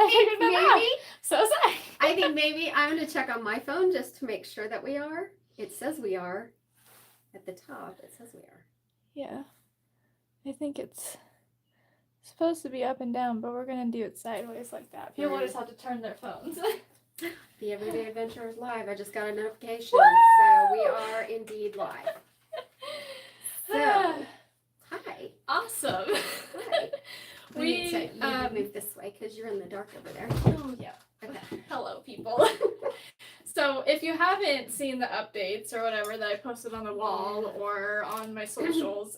think maybe. So sorry. I think maybe I'm going to check on my phone just to make sure that we are. It says we are. At the top, it says we are. Yeah. I think it's supposed to be up and down, but we're going to do it sideways like that. People just have to turn their phones. The Everyday Adventure is live. I just got a notification. Woo! So we are indeed live. So, hi. Awesome. Hi. We need to move this way because you're in the dark over there. Oh, yeah. Okay. Hello, people. So if you haven't seen the updates or whatever that I posted on the wall or on my socials,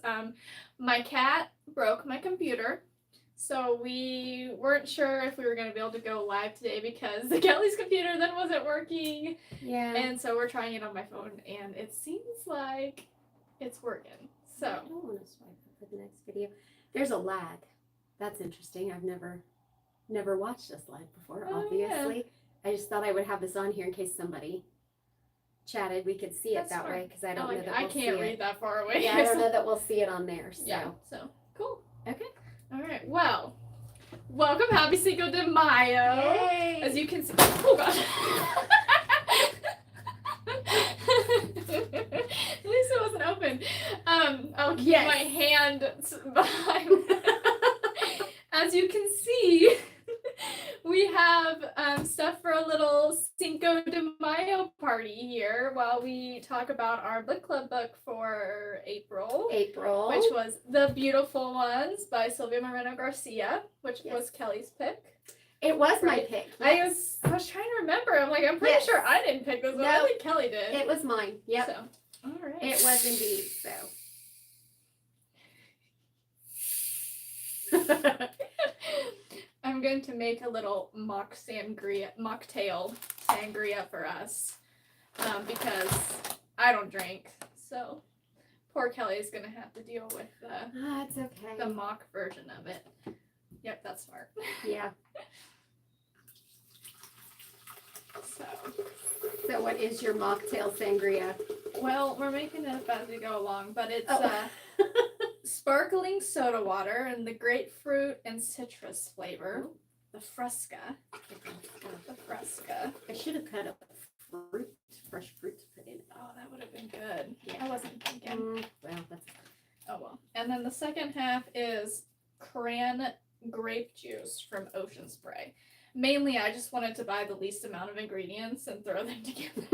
my cat broke my computer. So we weren't sure if we were going to be able to go live today because the Kelly's computer then wasn't working. Yeah. And so we're trying it on my phone, and it seems like it's working. So I don't want to swipe up for the next video. There's a lag. That's interesting. I've never watched this live before, obviously. Yeah. I just thought I would have this on here in case somebody chatted. We could see it that way because I don't know that we'll see it. I can't read that far away. Yeah, I don't know that we'll see it on there. So. Yeah, so cool. Okay. All right, well, welcome, happy Cinco de Mayo. Yay. As you can see, oh gosh. At least it wasn't open. I'll keep my hand behind. As you can see, we have stuff for a little Cinco de Mayo party here while we talk about our book club book for April. Which was The Beautiful Ones by Silvia Moreno Garcia, which was Kelly's pick. It was my pick. Yes. I was trying to remember. I'm like, I'm pretty sure I didn't pick this one. I think Kelly did. It was mine. Yep. So, all right. It was indeed. So. I'm going to make a little mocktail sangria for us because I don't drink. So poor Kelly's going to have to deal with it's okay. The mock version of it. Yep, that's smart. Yeah. So what is your mocktail sangria? Well, we're making it up as we go along, but it's sparkling soda water and the grapefruit and citrus flavor. Ooh. The Fresca. The Fresca. I should have cut up fresh fruit to put in it. Oh, that would have been good. Yeah. I wasn't thinking. Well, that's... Oh, well. And then the second half is cran grape juice from Ocean Spray. Mainly, I just wanted to buy the least amount of ingredients and throw them together.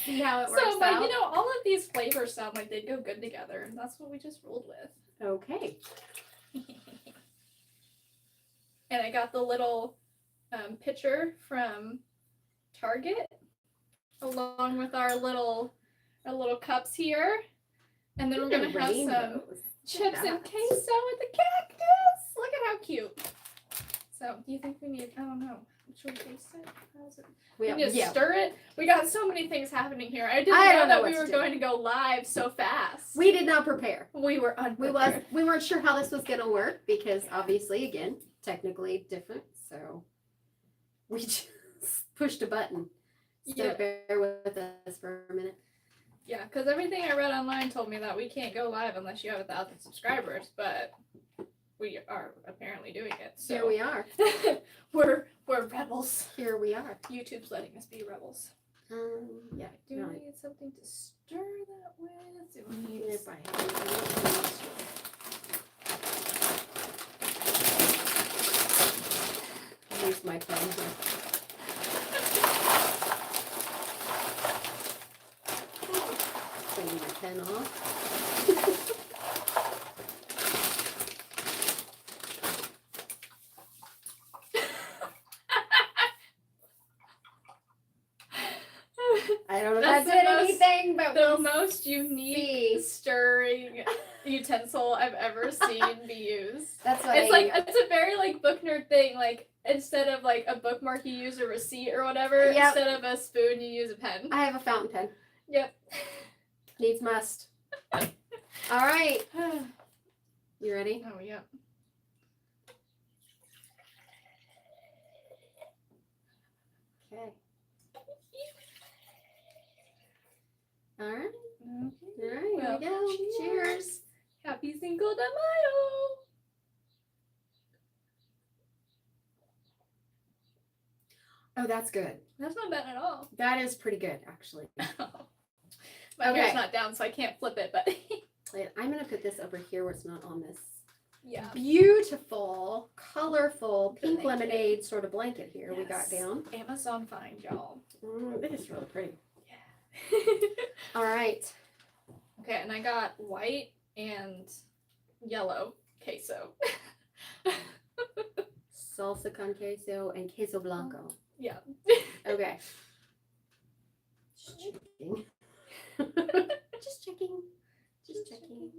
See how it works out. So, out? you know, all of these flavors sound like they'd go good together, and that's what we just rolled with. Okay. And I got the little pitcher from Target, along with our little cups here. And then we're going to have some chips and queso with the cactus. Look at how cute. So, do you think we need, I don't know, should we taste it? How's it? We need to stir it. We got so many things happening here. I didn't know that we were going to go live so fast. We did not prepare. We were unprepared. We weren't sure how this was going to work because obviously, again, technically different. So, we just pushed a button. So bear with us for a minute. Yeah, because everything I read online told me that we can't go live unless you have 1,000 subscribers, but we are apparently doing it. So here we are. we're rebels. Here we are. YouTube's letting us be rebels. Yeah. Do we need something to stir that with? Do we need I'll use my pen here. Taking my pen off. I don't know if I did anything, but the most unique stirring utensil I've ever seen be used. That's what it's like. It's a very like book nerd thing. Like instead of like a bookmark, you use a receipt or whatever. Yep. Instead of a spoon, you use a pen. I have a fountain pen. Yep. Needs must. All right. You ready? Oh yeah. Okay. All right. Okay. All right, here we go. Cheers. Happy Cinco de Mayo. Oh, that's good. That's not bad at all. That is pretty good, actually. My hair's not down, so I can't flip it, but I'm going to put this over here where it's not on this yeah. beautiful, colorful pink Blanket. lemonade sort of blanket here we got down. Amazon find, y'all. It is really pretty. Yeah. All right. Okay, and I got white and yellow queso. Salsa con queso and queso blanco. Yeah. Okay. Just checking. Just checking. Just checking.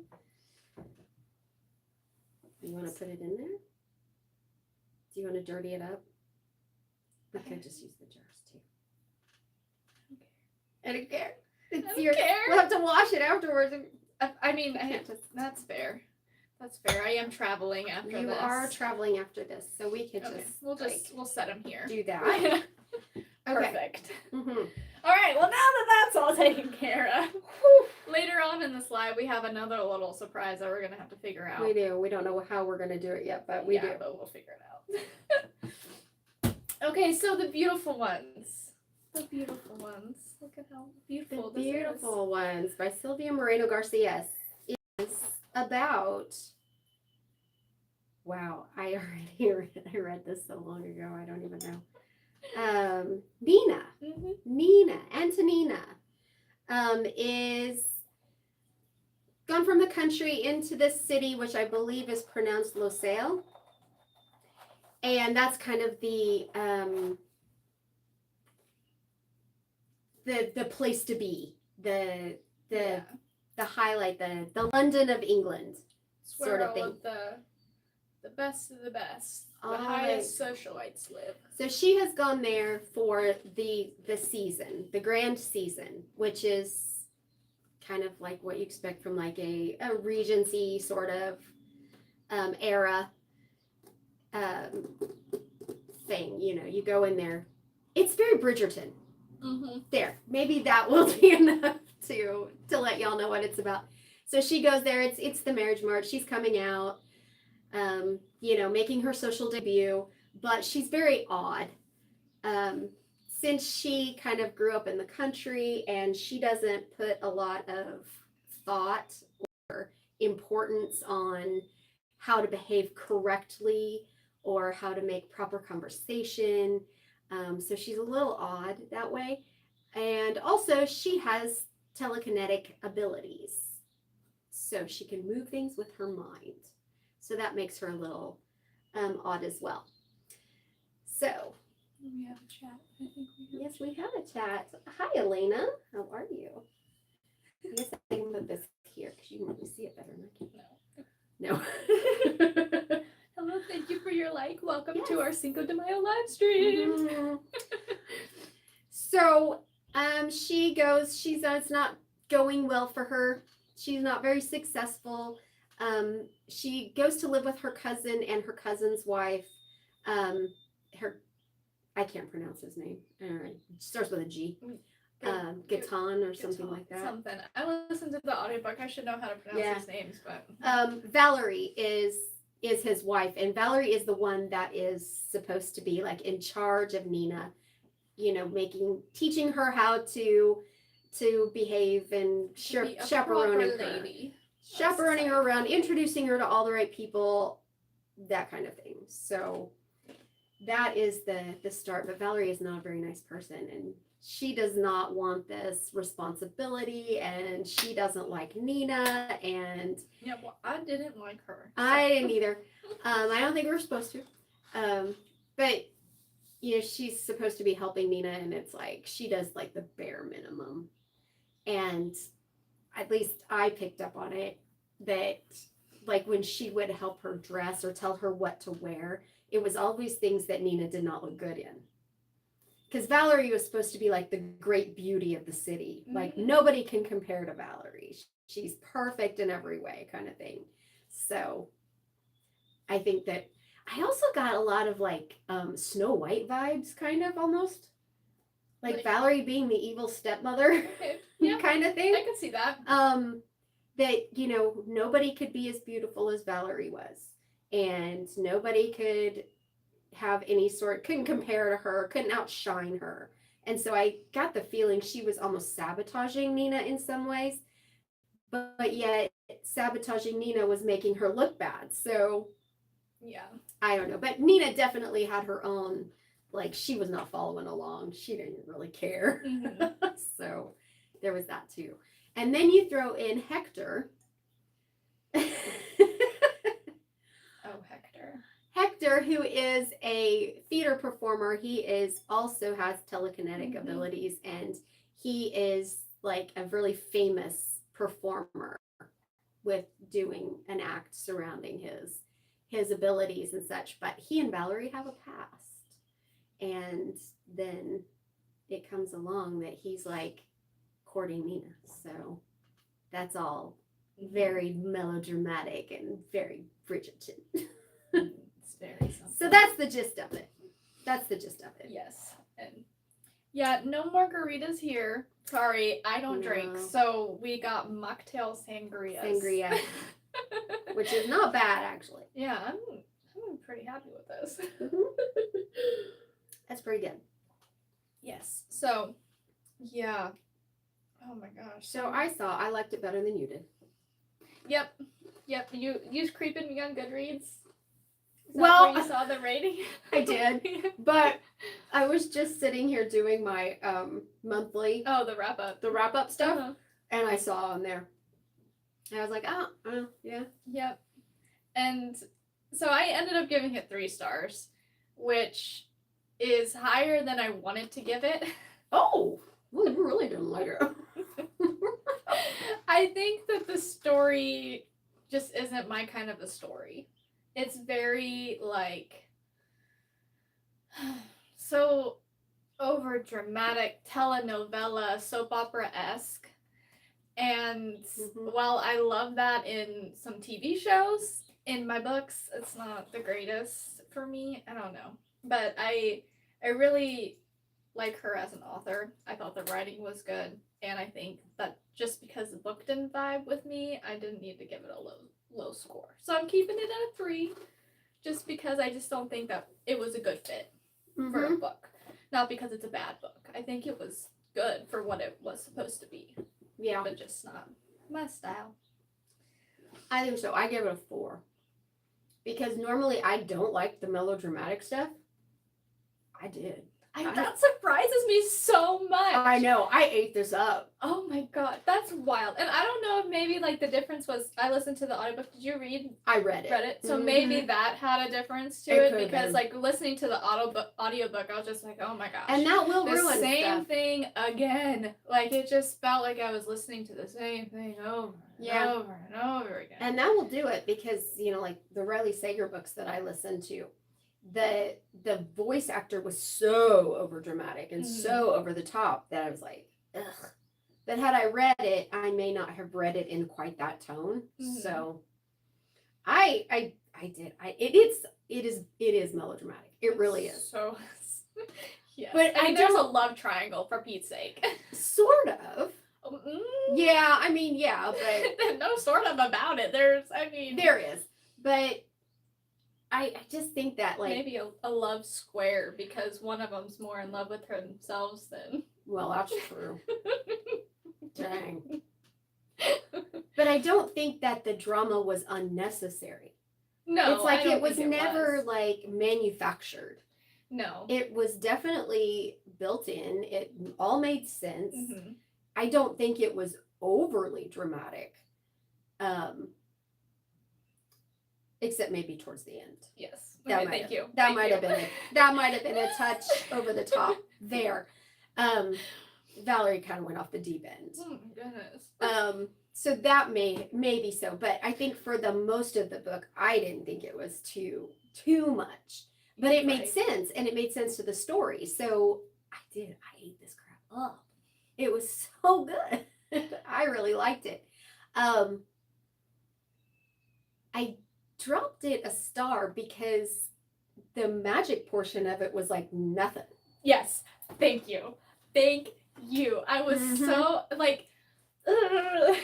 You want to put it in there? Do you want to dirty it up? We could just use the jars too. I don't care. It's I don't your. care. We'll have to wash it afterwards. I mean, that's fair. That's fair. I am traveling after this. You are traveling after this, so we could Okay, just we'll set them here. do that. Perfect. Mm-hmm. All right. Well, now that that's all taken care of, whew, later on in the slide we have another little surprise that we're gonna have to figure out. We do. We don't know how we're gonna do it yet, but we do. But we'll figure it out. Okay, so the beautiful ones. The beautiful ones. Look at how beautiful The this Beautiful Ones by Silvia Moreno Garcia is about. Wow, I read this so long ago. I don't even know. Nina, is. Mm-hmm. Nina, Antonina, is gone from the country into this city, which I believe is pronounced Losail. And that's kind of the place to be, the highlight, the London of England, It's where sort of all thing. of the best of the best, All the right. highest socialites live. So she has gone there for the season, the grand season, which is kind of like what you expect from like a Regency sort of era thing. You know, you go in there. It's very Bridgerton. Mm-hmm. There, maybe that will be enough to let y'all know what it's about. So she goes there. It's the marriage march. She's coming out, you know, making her social debut, but she's very odd. Since she kind of grew up in the country and she doesn't put a lot of thought or importance on how to behave correctly or how to make proper conversation. So she's a little odd that way. And also she has telekinetic abilities. So she can move things with her mind. So that makes her a little odd as well. So We have a chat. I think we have. yes, we have a chat. Hi, Elena. How are you? I guess I can put this here because you can really see it better than I can. No. Hello, thank you for your like. Welcome Yes. to our Cinco de Mayo live stream. Mhm. So, she goes. It's not going well for her. She's not very successful. She goes to live with her cousin and her cousin's wife. I can't pronounce his name. It starts with a G. Gatan or something like that. Something. I listened to the audiobook. I should know how to pronounce Yeah. his names, but Valerie is his wife, and Valerie is the one that is supposed to be like in charge of Nina, you know, teaching her how to behave and be a chaperoning proper her. lady. Chaperoning her around, introducing her to all the right people, that kind of thing. So that is the start. But Valerie is not a very nice person, and she does not want this responsibility, and she doesn't like Nina, and Yeah, well, I didn't like her. I didn't either. I don't think we're supposed to. But you know, she's supposed to be helping Nina, and it's like she does like the bare minimum. And at least I picked up on it that like when she would help her dress or tell her what to wear, it was always things that Nina did not look good in. Because Valerie was supposed to be like the great beauty of the city. Like nobody can compare to Valerie. She's perfect in every way, kind of thing. So I think that I also got a lot of like Snow White vibes, kind of almost. Like Valerie being the evil stepmother Okay. Yeah, kind of thing. I can see that. That, you know, nobody could be as beautiful as Valerie was. And nobody could have couldn't compare to her, couldn't outshine her. And so I got the feeling she was almost sabotaging Nina in some ways, but yet sabotaging Nina was making her look bad. So yeah, I don't know. But Nina definitely had her own, like, she was not following along. She didn't really care. So there was that too. And then you throw in Hector. Oh, Hector. Hector, who is a theater performer, he also has telekinetic abilities, and he is like a really famous performer with doing an act surrounding his abilities and such. But he and Valerie have a past, and then it comes along that he's like courting Nina. So that's all very melodramatic and very Bridgerton. It's very something. So that's the gist of it. Yes. And yeah, no margaritas here. Sorry, I don't drink. So we got mocktail sangrias. Sangria. Which is not bad, actually. Yeah, I'm pretty happy with this. That's pretty good. Yes. So, yeah. Oh my gosh. So I liked it better than you did. Yep. You creeping me on Goodreads? Well, where you saw the rating? I did, but I was just sitting here doing my monthly. Oh, the wrap up stuff, and I saw on there, and I was like, yeah. Yep. And so I ended up giving it 3 stars, which is higher than I wanted to give it. Oh, well, you really didn't like it. I think that the story just isn't my kind of a story. It's very, like, so over dramatic, telenovela, soap opera-esque. And while I love that in some TV shows, in my books, it's not the greatest for me. I don't know. But I really like her as an author. I thought the writing was good. And I think that just because the book didn't vibe with me, I didn't need to give it a low score. So I'm keeping it at a 3, just because I just don't think that it was a good fit for a book. Not because it's a bad book. I think it was good for what it was supposed to be. Yeah. But just not my style. I think so. I give it a 4. Because normally I don't like the melodramatic stuff. I did. That surprises me so much. I know. I ate this up. Oh my god, that's wild. And I don't know if maybe like the difference was I listened to the audiobook. Did you read? I read it. So maybe that had a difference to it because like listening to the audiobook, I was just like, oh my gosh. And that will ruin the same stuff. thing again. Like it just felt like I was listening to the same thing over and over and over again. And that will do it because, like the Riley Sager books that I listened to, the voice actor was so over dramatic and so over the top that I was like, ugh. But had I read it, I may not have read it in quite that tone. So I did. It is melodramatic. It really is. So yes. But there's a love triangle for Pete's sake. Sort of. Yeah, but no sort of about it. There is. But I just think that like maybe a love square because one of them's more in love with themselves than. Well, that's true. Dang. But I don't think that the drama was unnecessary. No, it's like it was never like manufactured. No, it was definitely built in. It all made sense. I don't think it was overly dramatic. Except maybe towards the end. Yes. Thank you. That might have been a touch over the top there. Valerie kind of went off the deep end. Oh my goodness. So that may be so, but I think for the most of the book, I didn't think it was too much. But it made sense, and it made sense to the story. So I ate this crap up. It was so good. I really liked it. I dropped it a star because the magic portion of it was like nothing. Yes. Thank you. I was so like I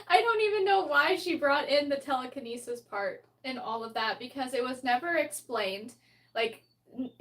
don't even know why she brought in the telekinesis part and all of that because it was never explained. Like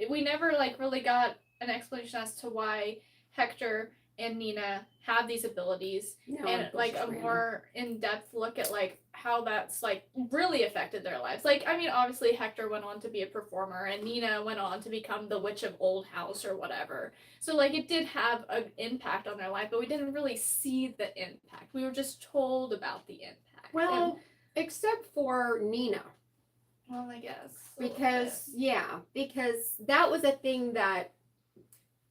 we never like really got an explanation as to why Hector and Nina have these abilities, No, and it was like just a random. more in-depth look at like how that's like really affected their lives. Like, I mean, obviously Hector went on to be a performer and Nina went on to become the Witch of Old House or whatever. So like it did have an impact on their life, but we didn't really see the impact. We were just told about the impact. Well, except for Nina. Well, I guess. Because that was a thing that,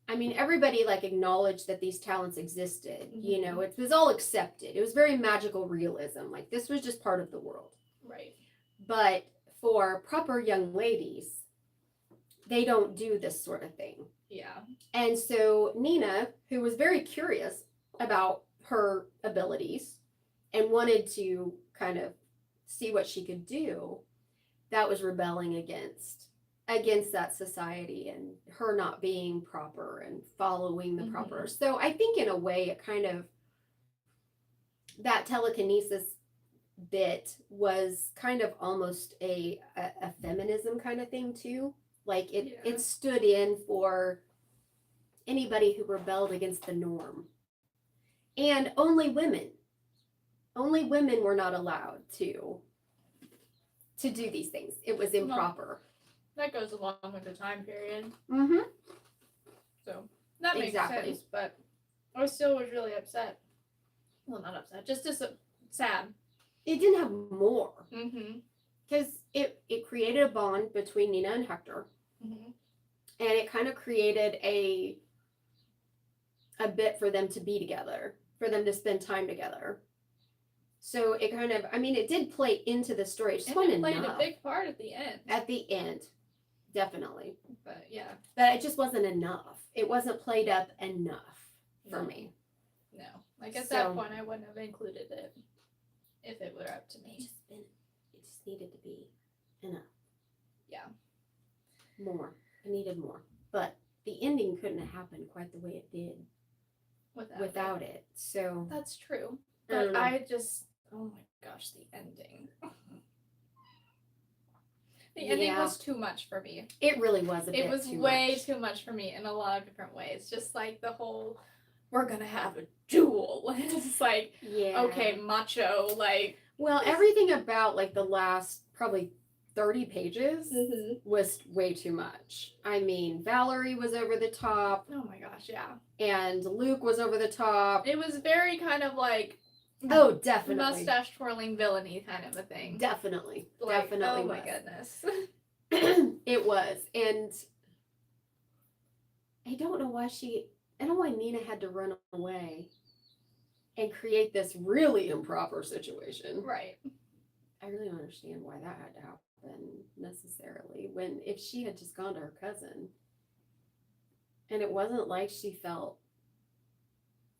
I mean, everybody like acknowledged that these talents existed. Mm-hmm. You know, it was all accepted. It was very magical realism. Like this was just part of the world. Right. But for proper young ladies, they don't do this sort of thing. Yeah. And so Nina, who was very curious about her abilities and wanted to kind of see what she could do, that was rebelling against that society and her not being proper and following the proper. So I think in a way it kind of, that telekinesis bit was kind of almost a feminism kind of thing too. Like it stood in for anybody who rebelled against the norm. And only women were not allowed to do these things. It was improper. That goes along with the time period. Mm-hmm. So that makes sense, but I still was really upset. Well, not upset, just sad. It didn't have more. Mm-hmm. Because it created a bond between Nina and Hector. Mm-hmm. And it kind of created a bit for them to be together, for them to spend time together. So it kind of, I mean, it did play into the story. It just wasn't played enough. a big part at the end. At the end, definitely. But yeah. But it just wasn't enough. It wasn't played up enough for me. No. Like at that point, I wouldn't have included it if it were up to me. It just needed to be enough. Yeah. More. It needed more. But the ending couldn't have happened quite the way it did without it. So that's true. But I just, oh my gosh, the ending. The ending was too much for me. It really was a bit too much. It was way too much for me in a lot of different ways. Just like the whole, we're gonna have a duel. It's like, okay, macho, like. Well, everything about like the last probably 30 pages was way too much. I mean, Valerie was over the top. Oh my gosh, yeah. And Luke was over the top. It was very kind of like, oh, definitely, mustache twirling villainy kind of a thing. Definitely, like, definitely. Oh my goodness. It was, and I don't know why Nina had to run away and create this really improper situation. Right. I really don't understand why that had to happen necessarily. When if she had just gone to her cousin, and it wasn't like she felt.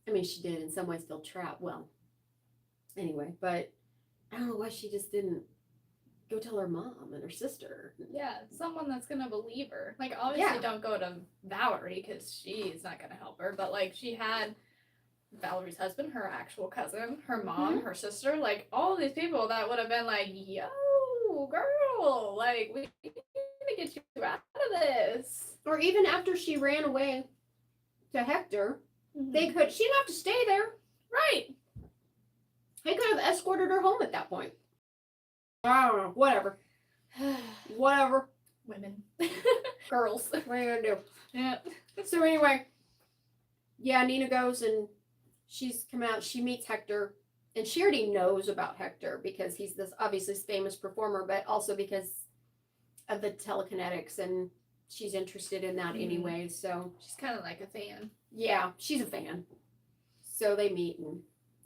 I mean, she did in some ways feel trapped. Well. Anyway, but I don't know why she just didn't go tell her mom and her sister. Yeah, someone that's gonna believe her. Like, obviously, don't go to Valerie because she's not gonna help her. But like, she had Valerie's husband, her actual cousin, her mom, her sister, like all these people that would have been like, "Yo, girl, like we need to get you out of this." Or even after she ran away to Hector, she didn't have to stay there. Right. He could have escorted her home at that point. I don't know. Whatever. Whatever. Women. Girls. What are you going to do? Yeah. So anyway, Nina goes and she's come out. She meets Hector. And she already knows about Hector because he's this obviously famous performer, but also because of the telekinetics. And she's interested in that anyway. So she's kind of like a fan. Yeah, she's a fan. So they meet and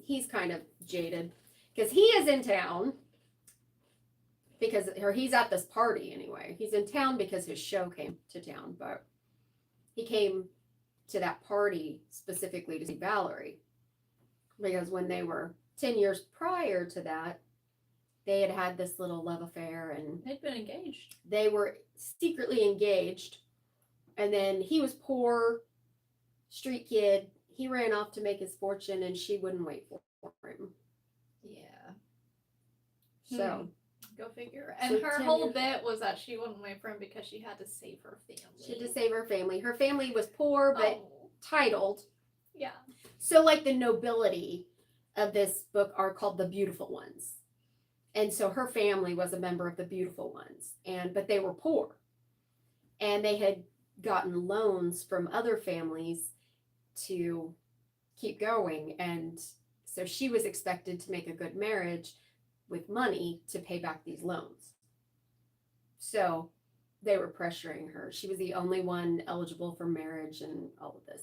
he's kind of jaded because he is in town he's at this party anyway. He's in town because his show came to town, but he came to that party specifically to see Valerie because when they were 10 years prior to that, they had this little love affair and they'd been engaged. They were secretly engaged, and then he was poor, street kid. He ran off to make his fortune and she wouldn't wait for him. Yeah. So Go figure. And So her 10 whole years- bit was that she went away from him because she had to save her family. She had to save her family. Her family was poor, but titled. Yeah. So, like, the nobility of this book are called the beautiful ones. And so her family was a member of the beautiful ones. But they were poor. And they had gotten loans from other families to keep going. And so she was expected to make a good marriage with money to pay back these loans. So they were pressuring her. She was the only one eligible for marriage and all of this.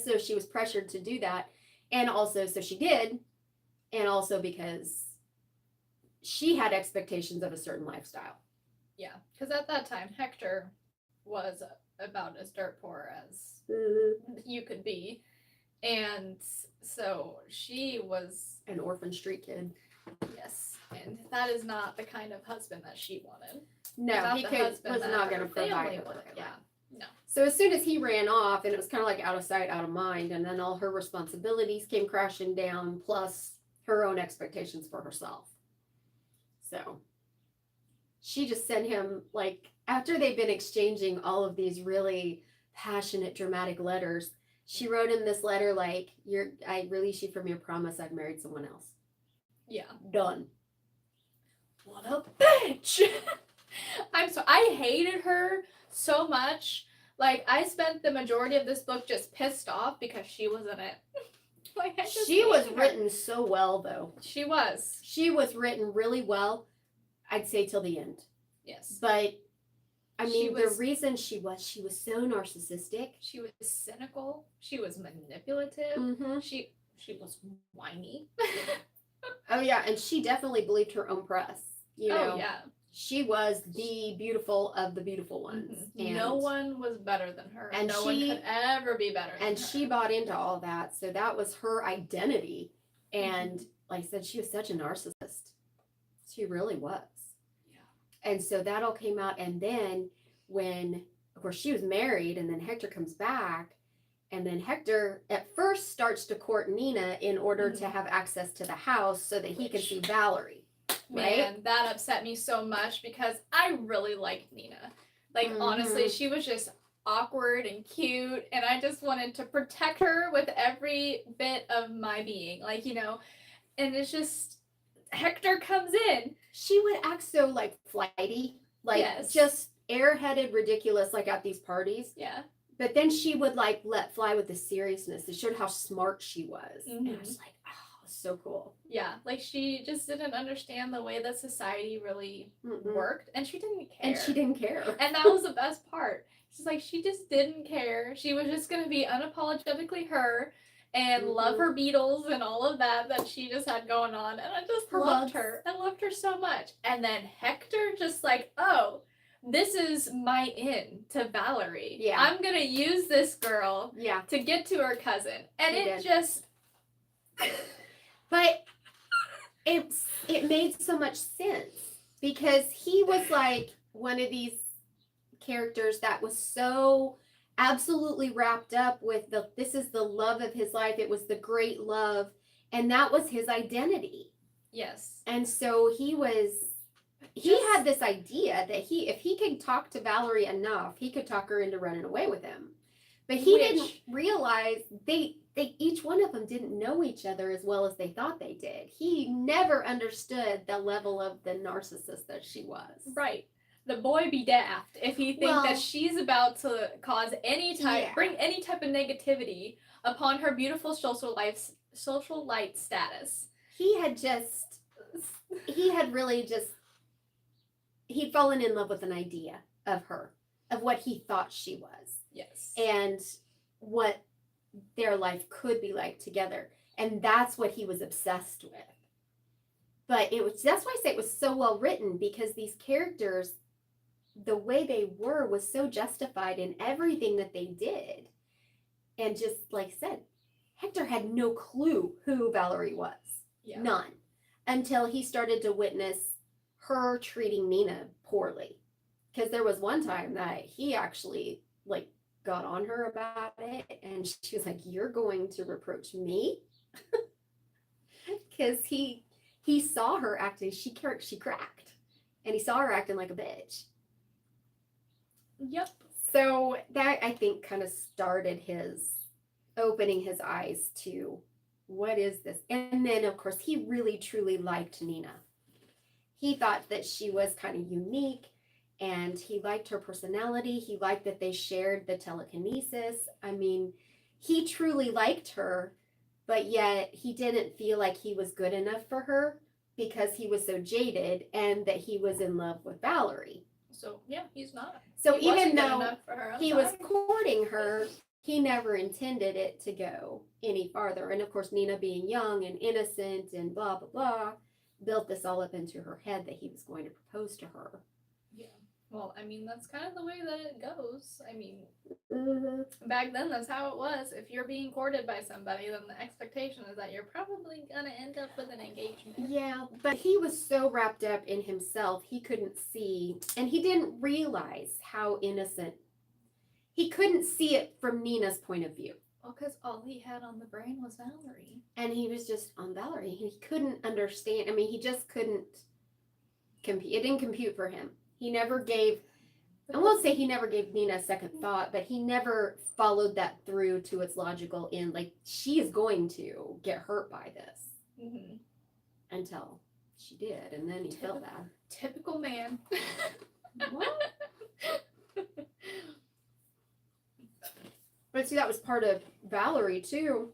So she was pressured to do that. And also, so she did. And also because she had expectations of a certain lifestyle. Yeah, because at that time, Hector was about as dirt poor as you could be. And so she was an orphan street kid. Yes, and that is not the kind of husband that she wanted. No, Not he the was husband that not going her to provide family her. wanted. Yeah, no. So as soon as he ran off, and it was kind of like out of sight, out of mind, and then all her responsibilities came crashing down, plus her own expectations for herself. So she just sent him, like, after they've been exchanging all of these really passionate, dramatic letters, she wrote him this letter like, I release you from your promise I've married someone else. Yeah. Done. What a bitch! I hated her so much. Like, I spent the majority of this book just pissed off because she was in it. Like, she was written so well, though. She was. She was written really well, I'd say till the end. Yes. But, I mean, the reason she was so narcissistic. She was cynical. She was manipulative. Mm-hmm. She was whiny. Oh, yeah, and she definitely believed her own press. You know, yeah. She was the beautiful of the beautiful ones. Mm-hmm. And no one was better than her. And no one could ever be better than her. And she bought into all that. So that was her identity. And like I said, she was such a narcissist. She really was. Yeah. And so that all came out. And then when, of course, she was married, and then Hector comes back. And then Hector at first starts to court Nina in order to have access to the house so that he can see Valerie. Right? Man, that upset me so much because I really liked Nina. Like, honestly, she was just awkward and cute, and I just wanted to protect her with every bit of my being. Like, you know, and it's just, Hector comes in. She would act so, like, flighty. Like, just airheaded, ridiculous, like, at these parties. Yeah. But then she would, like, let fly with the seriousness. It showed how smart she was. And I was like, oh, so cool. Yeah, like, she just didn't understand the way that society really worked, and she didn't care. And that was the best part. She's like, she just didn't care. She was just going to be unapologetically her and love her Beatles and all of that she just had going on. And I just loved her. I loved her so much. And then Hector just like, oh, this is my in to Valerie. Yeah. I'm going to use this girl to get to her cousin. And just... But it made so much sense because he was like one of these characters that was so absolutely wrapped up with this is the love of his life. It was the great love, and that was his identity. Yes. And so he had this idea that if he could talk to Valerie enough, he could talk her into running away with him. But he didn't realize they each one of them didn't know each other as well as they thought they did. He never understood the level of the narcissist that she was. Right. The boy be daft if he thinks that she's about to cause bring any type of negativity upon her beautiful social light status. He'd fallen in love with an idea of her, of what he thought she was. Yes. And what their life could be like together. And that's what he was obsessed with. But that's why I say it was so well written, because these characters, the way they were was so justified in everything that they did. And just like I said, Hector had no clue who Valerie was. Yeah. None. Until he started to witness her treating Nina poorly. Because there was one time that he actually got on her about it, and she was like, "You're going to reproach me?" Because he he saw her acting, she cracked. And he saw her acting like a bitch. Yep. So that, I think, kind of started opening his eyes to what is this? And then, of course, he really, truly liked Nina. He thought that she was kind of unique, and he liked her personality. He liked that they shared the telekinesis. I mean, he truly liked her, but yet he didn't feel like he was good enough for her because he was so jaded and that he was in love with Valerie. So, yeah, he's not. So He even wasn't good though enough for her. he was courting her, he never intended it to go any farther. And of course, Nina, being young and innocent and blah, blah, blah, built this all up into her head that he was going to propose to her. Yeah. Well, I mean, that's kind of the way that it goes. I mean, Mm-hmm. back then, that's how it was. If you're being courted by somebody, then the expectation is that you're probably going to end up with an engagement. Yeah, but he was so wrapped up in himself, he couldn't see, and he didn't realize how innocent. He couldn't see it from Nina's point of view. Well, because all he had on the brain was Valerie. And he was just on Valerie. He couldn't understand. I mean, he just couldn't compute. It didn't compute for him. He never gave, I won't say he never gave Nina a second thought, but he never followed that through to its logical end. Like, she is going to get hurt by this. Mm-hmm. Until she did, and then he felt bad. Typical man. What? But see, that was part of Valerie too,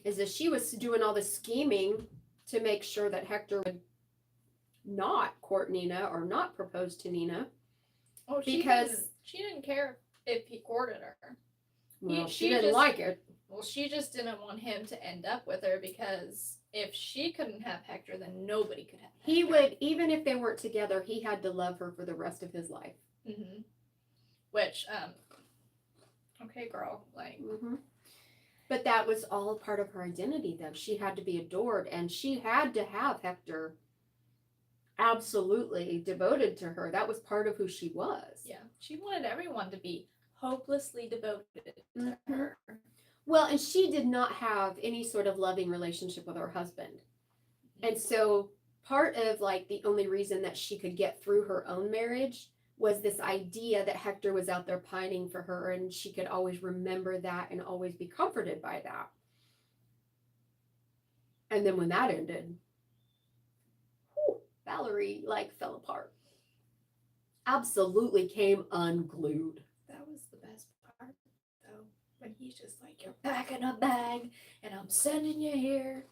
is that she was doing all this scheming to make sure that Hector would not court Nina or not propose to Nina. Oh, because she didn't care if he courted her. Well, She she didn't just- like it. Well, she just didn't want him to end up with her because if she couldn't have Hector, then nobody could have Hector. He would, even if they weren't together, he had to love her for the rest of his life. Mm-hmm. Which, okay, girl, like. Mm-hmm. But that was all part of her identity, though. She had to be adored, and she had to have Hector absolutely devoted to her. That was part of who she was. Yeah, she wanted everyone to be hopelessly devoted to her. Well, and she did not have any sort of loving relationship with her husband. And so part of like the only reason that she could get through her own marriage was this idea that Hector was out there pining for her, and she could always remember that and always be comforted by that. And then when that ended, Valerie like fell apart. Absolutely came unglued. That was the best part, though, when he's just like, "You're packing a bag, and I'm sending you here."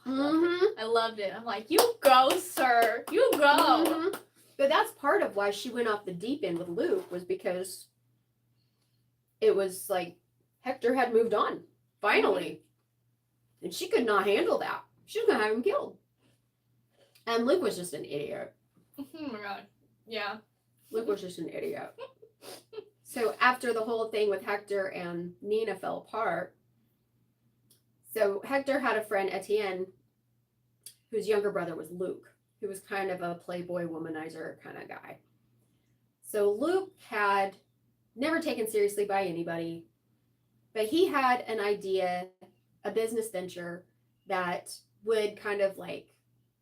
I loved it. I'm like, "You go, sir. You go." Mm-hmm. But that's part of why she went off the deep end with Luke, was because it was like Hector had moved on, finally. And she could not handle that. She was going to have him killed. And Luke was just an idiot. Oh my god. Yeah. Luke was just an idiot. So after the whole thing with Hector and Nina fell apart, so Hector had a friend, Etienne, whose younger brother was Luke, who was kind of a playboy womanizer kind of guy. So Luke had never taken seriously by anybody, but he had an idea, a business venture that would kind of like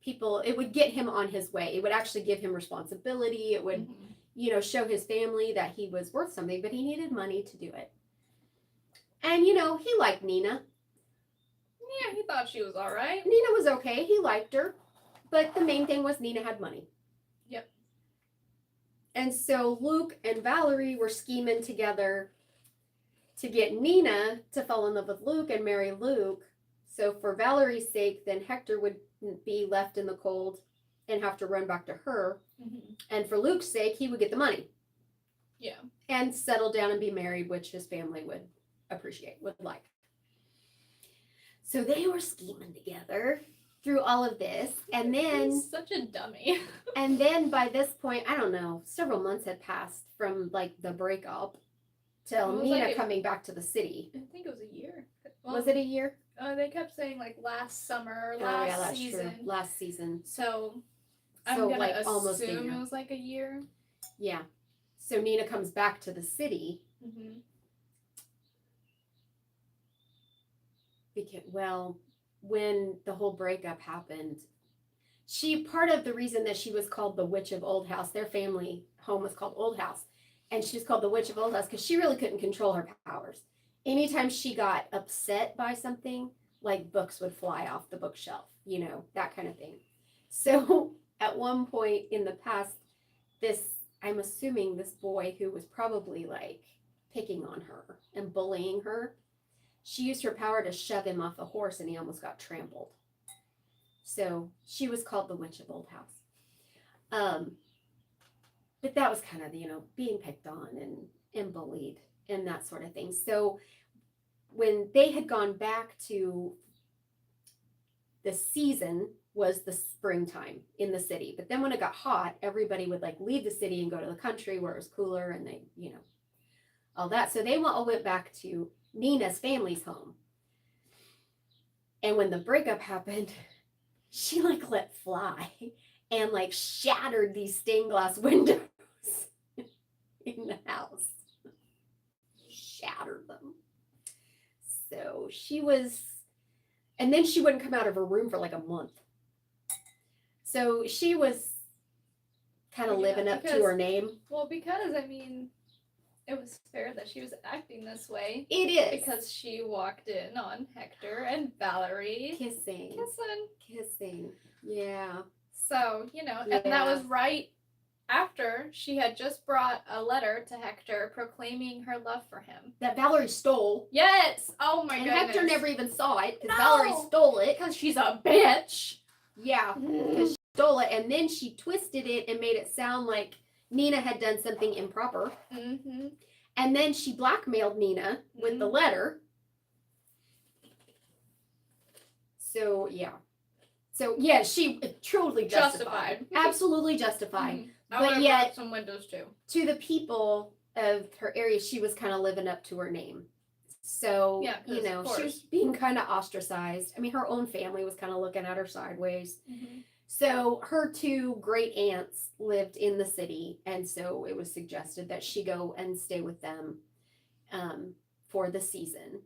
people, it would get him on his way. It would actually give him responsibility. It would, you know, show his family that he was worth something, but he needed money to do it. And, you know, he liked Nina. Yeah, he thought she was all right. Nina was okay. He liked her. But the main thing was Nina had money. Yep. And so Luke and Valerie were scheming together to get Nina to fall in love with Luke and marry Luke. So for Valerie's sake, then Hector would be left in the cold and have to run back to her. And for Luke's sake, he would get the money. Yeah. And settle down and be married, which his family would appreciate, would like. So they were scheming together through all of this. And then He's such a dummy. and then by this point, I don't know, several months had passed from like the breakup till It was Nina like coming back to the city. I think it was a year. Was it a year? They kept saying like last summer, Oh yeah, that's season. true. Last season. So I'm So, gonna like, almost a assume year. it was like a year. Yeah. So Nina comes back to the city because, well, when the whole breakup happened, part of the reason that she was called the Witch of Old House, their family home was called Old House, and she was called the Witch of Old House because she really couldn't control her powers. Anytime she got upset by something, like books would fly off the bookshelf, that kind of thing. So at one point in the past, I'm assuming this boy who was probably like picking on her and bullying her, she used her power to shove him off a horse and he almost got trampled. So she was called the Witch of Old House. But that was kind of, being picked on and bullied and that sort of thing. So when they had gone back to the season was the springtime in the city. But then when it got hot, everybody would like leave the city and go to the country where it was cooler and they, all that. So they all went back to Nina's family's home. And when the breakup happened, she like let fly and like shattered these stained glass windows in the house. Shattered them. So she was, and then she wouldn't come out of her room for like a month. So she was kind of living up to her name. Well, because it was fair that she was acting this way. It is. Because she walked in on Hector and Valerie. Kissing. Yeah. So, and that was right after she had just brought a letter to Hector proclaiming her love for him. That Valerie stole. Yes! Oh my goodness. And Hector never even saw it because Valerie stole it. Because she's a bitch. Yeah, because she stole it and then she twisted it and made it sound like Nina had done something improper. Mm-hmm. And then she blackmailed Nina with the letter. So, yeah. She truly justified. Absolutely justified. Mm-hmm. But yet, some windows too. To the people of her area, she was kind of living up to her name. So, she was being kind of ostracized. Her own family was kind of looking at her sideways. Mm-hmm. So her two great aunts lived in the city, and so it was suggested that she go and stay with them for the season.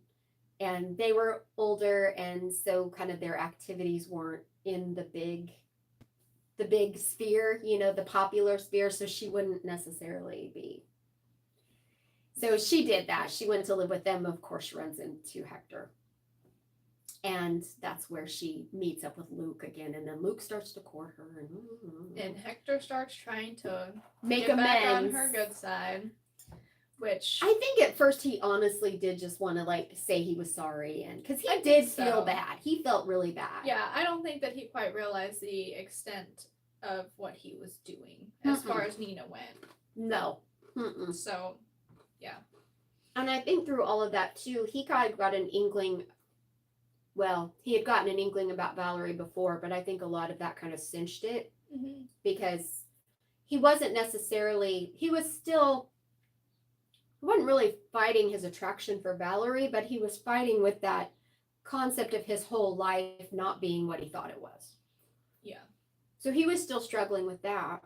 And they were older, and so kind of their activities weren't in the big sphere, the popular sphere, so she wouldn't necessarily be. So she did that. She went to live with them. Of course, she runs into Hector. And that's where she meets up with Luke again, and then Luke starts to court her, and Hector starts trying to make get amends back on her good side, which I think at first he honestly did just want to like say he was sorry, and because he did feel bad, he felt really bad. Yeah, I don't think that he quite realized the extent of what he was doing as far as Nina went. No. So, yeah. And I think through all of that too, he kind of got an inkling. Well, he had gotten an inkling about Valerie before, but I think a lot of that kind of cinched it because he wasn't necessarily, he wasn't really fighting his attraction for Valerie, but he was fighting with that concept of his whole life not being what he thought it was. Yeah. So he was still struggling with that,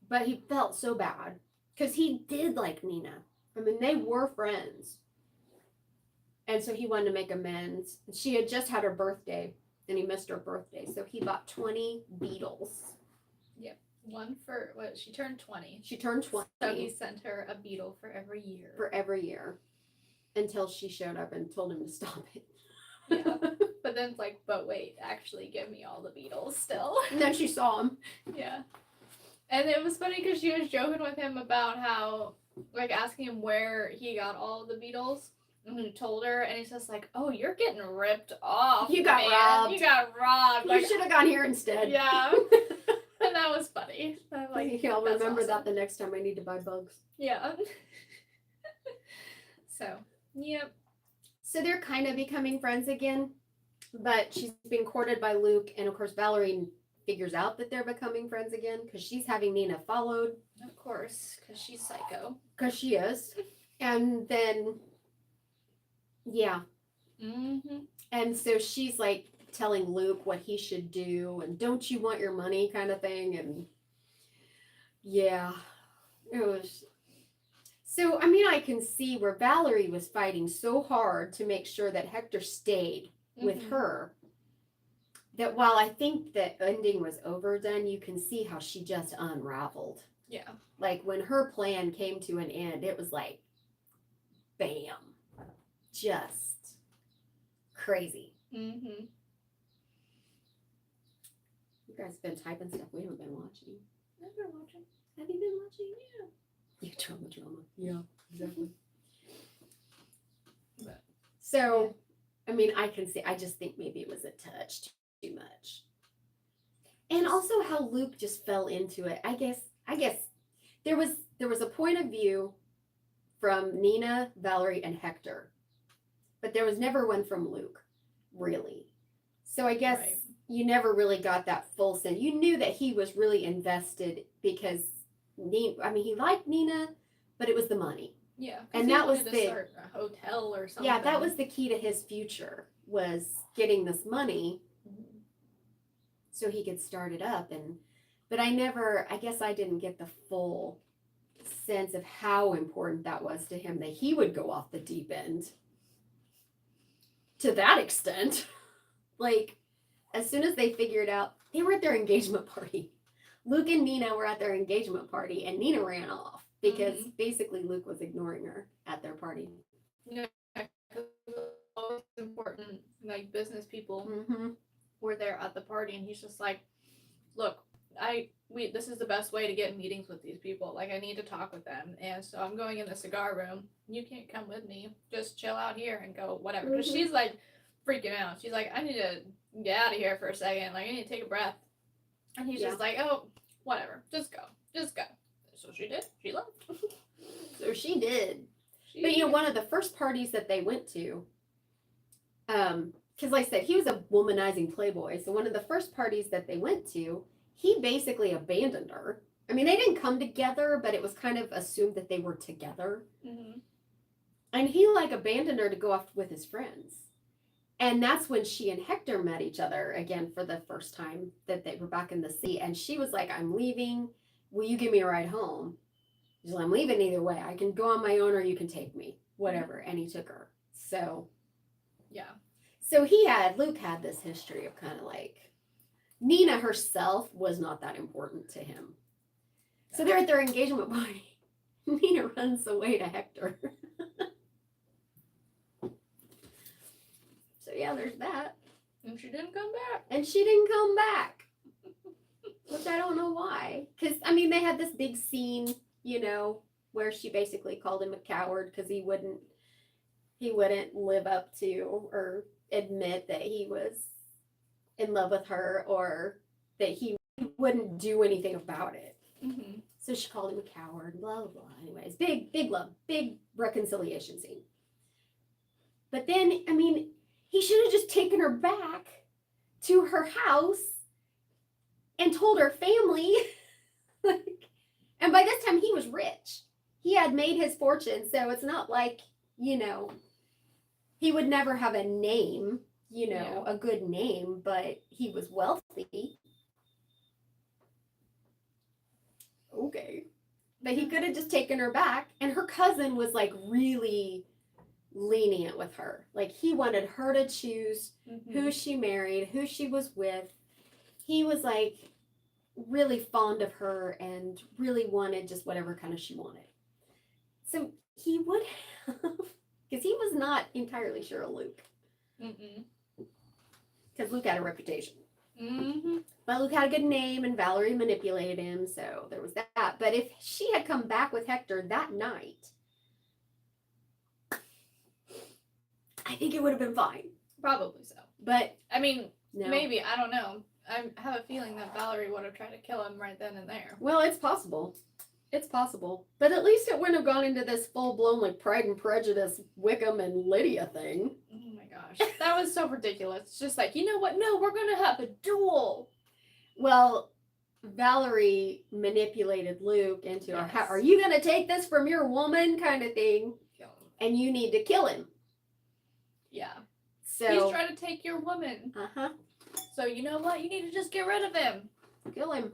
but he felt so bad because he did like Nina. They were friends. And so he wanted to make amends. She had just had her birthday, and he missed her birthday. So he bought 20 beetles. Yep. One for, she turned 20. She turned 20. So he sent her a beetle for every year. For every year. Until she showed up and told him to stop it. Yeah. But then it's like, but wait, actually give me all the beetles still. And then she saw him. Yeah. And it was funny because she was joking with him about how, like, asking him where he got all the beetles. And he told her, and he's just like, "Oh, you're getting ripped off. You got robbed. You got robbed. You should have gone here instead." Yeah, and that was funny. I'm like, I'll remember awesome. that the next time I need to buy bugs. Yeah. So, yep. So they're kind of becoming friends again, but she's being courted by Luke, and of course Valerie figures out that they're becoming friends again because she's having Nina followed. Of course, because she's psycho. Because she is, and then. Yeah. And so she's like telling Luke what he should do and don't you want your money kind of thing. And yeah, it was. So, I can see where Valerie was fighting so hard to make sure that Hector stayed with her. that while I think the ending was overdone, you can see how she just unraveled. Yeah. Like when her plan came to an end, it was like, bam, just crazy. Mm-hmm. You guys have been typing stuff we haven't been watching. I've been watching. Have you been watching? Yeah. You drama. Yeah, exactly. But, So, I mean, I can see. I just think maybe it was a touch too much, and also how Luke just fell into it. I guess there was a point of view from Nina, Valerie, and Hector, but there was never one from Luke, really. So I guess Right. you never really got that full sense. You knew that he was really invested because he liked Nina, but it was the money. Yeah. And he that was wanted to the start a hotel or something. yeah, that was the key to his future, was getting this money Mhm. so he could start it up. But I guess I didn't get the full sense of how important that was to him, that he would go off the deep end to that extent. Like, as soon as they figured out, they were at their engagement party. Luke and Nina were at their engagement party, and Nina ran off because basically Luke was ignoring her at their party. Yeah, because always important, like business people Mm-hmm. were there at the party, and he's just like, look, this is the best way to get meetings with these people. Like, I need to talk with them, and so I'm going in the cigar room. You can't come with me. Just chill out here and go whatever. Because she's like freaking out. She's like, I need to get out of here for a second. Like, I need to take a breath. And he's just like, oh, whatever. Just go. So she did. She left. So she did. But one of the first parties that they went to, because like I said, he was a womanizing playboy. So one of the first parties that they went to, he basically abandoned her. I mean, they didn't come together, but it was kind of assumed that they were together. Mm-hmm. And he like abandoned her to go off with his friends. And that's when she and Hector met each other again for the first time, that they were back in the city. And she was like, I'm leaving. Will you give me a ride home? He's like, I'm leaving either way. I can go on my own or you can take me. Whatever. And he took her. So, yeah. So Luke had this history of kind of like, Nina herself was not that important to him. So they're at their engagement party. Nina runs away to Hector. So yeah, there's that. And she didn't come back. Which I don't know why. Because, I mean, they had this big scene, where she basically called him a coward because he wouldn't live up to or admit that he was in love with her, or that he wouldn't do anything about it. Mm-hmm. So she called him a coward, blah, blah, blah. Anyways, big love, big reconciliation scene. But then, I mean, he should have just taken her back to her house and told her family. And by this time, he was rich. He had made his fortune, so it's not like, he would never have a name, a good name, but he was wealthy. Okay. But he could have just taken her back, and her cousin was like really lenient with her. Like, he wanted her to choose who she married, who she was with. He was like really fond of her and really wanted just whatever kind of she wanted. So he would have, because he was not entirely sure of Luke. Because Luke had a reputation. Mm-hmm. But Luke had a good name, and Valerie manipulated him, so there was that. But if she had come back with Hector that night, I think it would have been fine. Probably so. But I mean, no. Maybe, I don't know. I have a feeling that Valerie would have tried to kill him right then and there. Well, it's possible. It's possible. But at least it wouldn't have gone into this full-blown, like, Pride and Prejudice, Wickham and Lydia thing. Oh my gosh. That was so ridiculous. It's just like, you know what? No, we're going to have a duel. Well, Valerie manipulated Luke into, are you going to take this from your woman kind of thing? And you need to kill him. Yeah. So he's trying to take your woman. Uh-huh. So you know what? You need to just get rid of him. Kill him.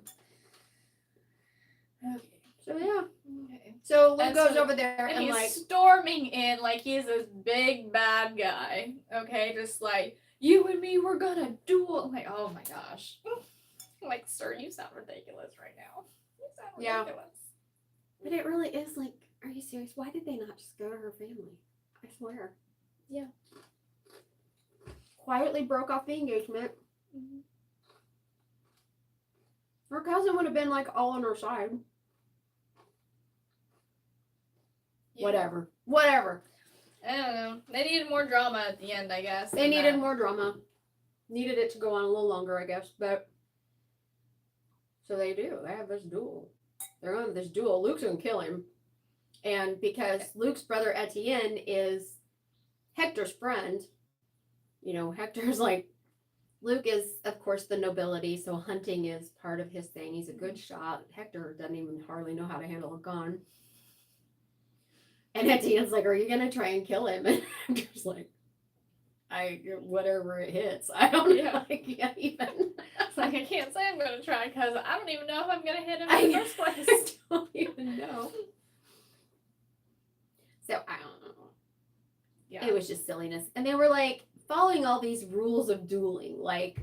Okay. So yeah. Okay. So Luke goes over there and he's storming in like he's this big bad guy. Okay, just like, you and me, we're gonna duel. I'm like, oh my gosh. I'm like, sir, you sound ridiculous right now. You sound ridiculous. But it really is like, are you serious? Why did they not just go to her family? I swear. Yeah. Quietly broke off the engagement. Mm-hmm. Her cousin would have been like all on her side. Yeah. Whatever. I don't know. They needed more drama at the end, I guess. They needed more drama. Needed it to go on a little longer, I guess. But so they do. They have this duel. They're on this duel. Luke's gonna kill him. And because Luke's brother Etienne is Hector's friend, you know, Hector's like, Luke is, of course, the nobility, so hunting is part of his thing. He's a good shot. Hector doesn't even hardly know how to handle a gun. And Etienne's like, are you going to try and kill him? And Hector's like, whatever it hits. I don't know. I can't even. It's like, I can't say I'm going to try because I don't even know if I'm going to hit him in the first place. I don't even know. So, I don't know. Yeah. It was just silliness. And they were like following all these rules of dueling. Like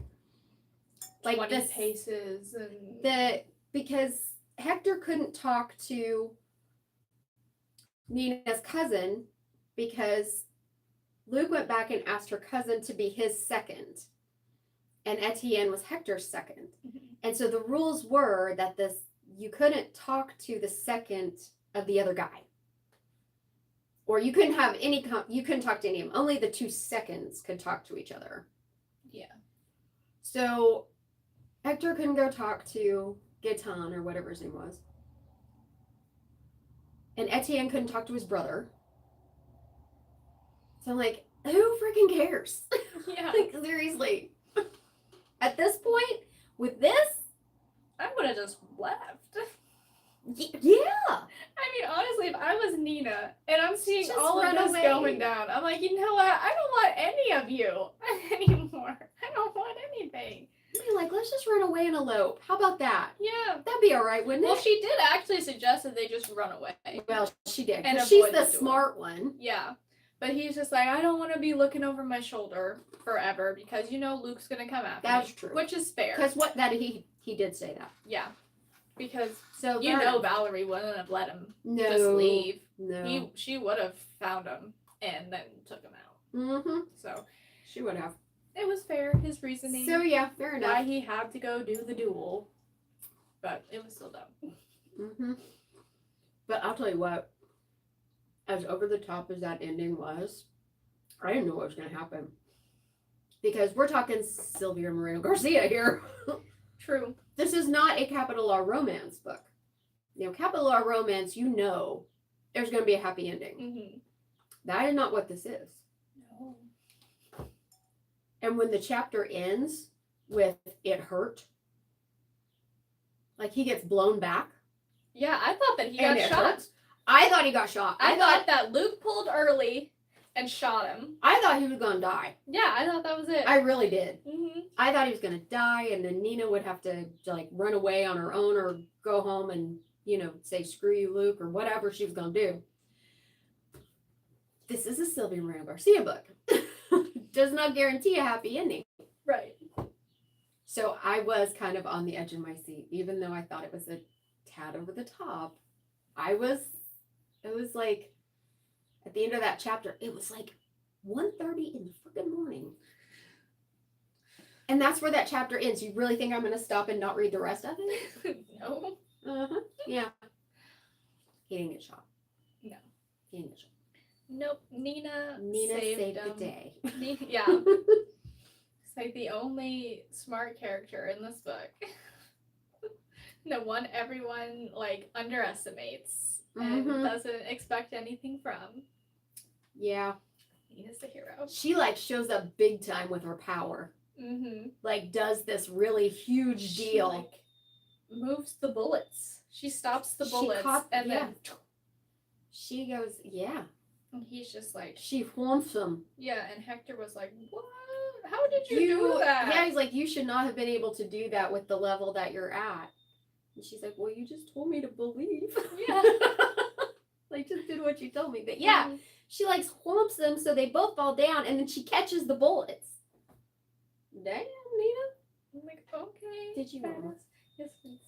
20 this, paces. And because Hector couldn't talk to Nina's cousin because Luke went back and asked her cousin to be his second. And Etienne was Hector's second. Mm-hmm. And so the rules were that you couldn't talk to the second of the other guy. Or you couldn't have you couldn't talk to any of them. Only the 2 seconds could talk to each other. Yeah. So Hector couldn't go talk to Gaetan or whatever his name was. And Etienne couldn't talk to his brother. So I'm like, who freaking cares? Yeah. Like, seriously. At this point, with this, I would have just left. Yeah. I mean, honestly, if I was Nina and I'm seeing Just all of run this away. going down, I'm like, you know what? I don't want any of you anymore. I don't want anything. Be like, let's just run away and elope. How about that? Yeah. That'd be all right, wouldn't Well, it? she did actually suggest that they just run away. Well, she did. And 'Cause she's avoid the the duel. smart one. Yeah. But he's just like, I don't want to be looking over my shoulder forever because, you know, Luke's going to come after me. That's true. Which is fair. Because he did say that. Yeah. Because, So you know, Valerie wouldn't have let him no, just leave. No. She would have found him and then took him out. Mm-hmm. So She would have. it was fair, his reasoning. So yeah, fair enough. Why he had to go do the duel. But it was still dumb. Mm-hmm. But I'll tell you what, as over the top as that ending was, I didn't know what was going to happen. Because we're talking Silvia Moreno Garcia here. True. This is not a capital R romance book. You know, capital R romance, you know there's going to be a happy ending. Mm-hmm. That is not what this is. No. And when the chapter ends with it hurt, like he gets blown back. Yeah, I thought that he and got it shot. hurts. I thought he got shot. I thought that Luke pulled early and shot him. I thought he was going to die. Yeah, I thought that was it. I really did. Mm-hmm. I thought he was going to die, and then Nina would have to like run away on her own or go home and, you know, say, screw you, Luke, or whatever she was going to do. This is a Silvia Moreno Garcia book. Does not guarantee a happy ending. Right. So I was kind of on the edge of my seat, even though I thought it was a tad over the top. It was like, at the end of that chapter, it was like 1:30 in the freaking morning. And that's where that chapter ends. You really think I'm going to stop and not read the rest of it? No. Uh-huh. Yeah. He didn't get shot. No. He didn't get shot. Nope. Nina saved him. the day. Yeah. It's like the only smart character in this book. The one everyone like underestimates and doesn't expect anything from. Yeah. Nina's the hero. She like shows up big time with her power. Mm-hmm. Like does this really huge deal. She, like, moves the bullets. She stops the bullets and then she goes, yeah. And he's just like, she whomps him. Yeah, and Hector was like, what? How did you do that? Yeah, he's like, you should not have been able to do that with the level that you're at. And she's like, well, you just told me to believe. Yeah. Like, just did what you told me. But yeah, she like whomps them so they both fall down and then she catches the bullets. Damn, Nina. I'm like, okay. Did you know? Yes, please.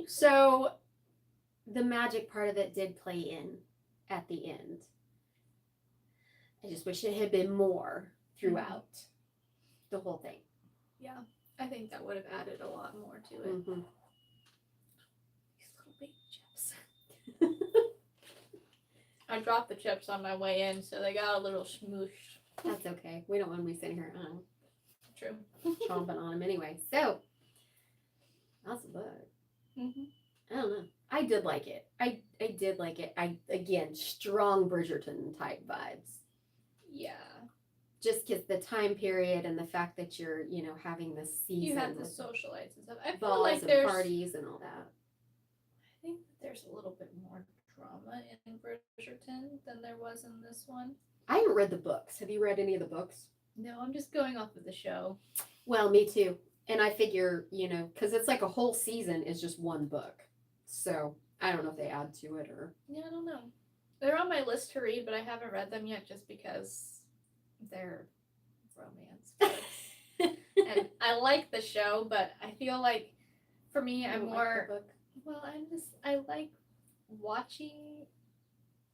So, the magic part of it did play in at the end. I just wish it had been more throughout the whole thing. Yeah, I think that would have added a lot more to it. Mm-hmm. These little baby chips. I dropped the chips on my way in, so they got a little smooshed. That's okay. We don't want to be sitting here True. chomping on them anyway. So, that's a bug. I don't know. I did like it. I did like it. Again, strong Bridgerton type vibes. Yeah. Just because the time period and the fact that you're, having this season. You have to with socialize and stuff. I feel balls like and there's parties and all that. I think there's a little bit more drama in Bridgerton than there was in this one. I haven't read the books. Have you read any of the books? No, I'm just going off of the show. Well, me too. And I figure, because it's like a whole season is just one book. So I don't know if they add to it or. Yeah, I don't know. They're on my list to read, but I haven't read them yet just because they're romance books. And I like the show, but I feel like for me, I'm more. Like the book. Well, I like watching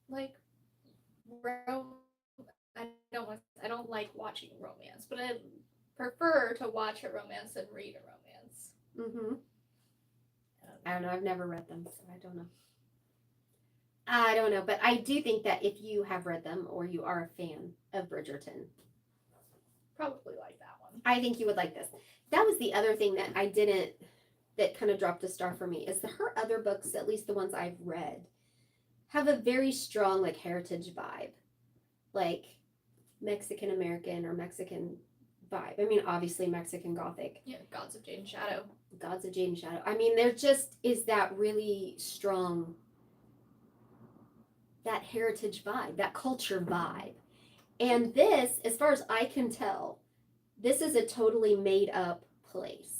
like I don't like watching romance, but I prefer to watch a romance than read a romance. Mm-hmm. I don't know. I've never read them, so I don't know. I don't know, but I do think that if you have read them or you are a fan of Bridgerton, probably like that one. I think you would like this. That was the other thing that that kind of dropped a star for me, is that her other books, at least the ones I've read, have a very strong like heritage vibe, like Mexican American or Mexican vibe. I mean, obviously Mexican Gothic. Yeah, Gods of Jade and Shadow. Gods of Jade and Shadow. I mean, there just is that really strong, that heritage vibe, that culture vibe. And this, as far as I can tell, this is a totally made up place.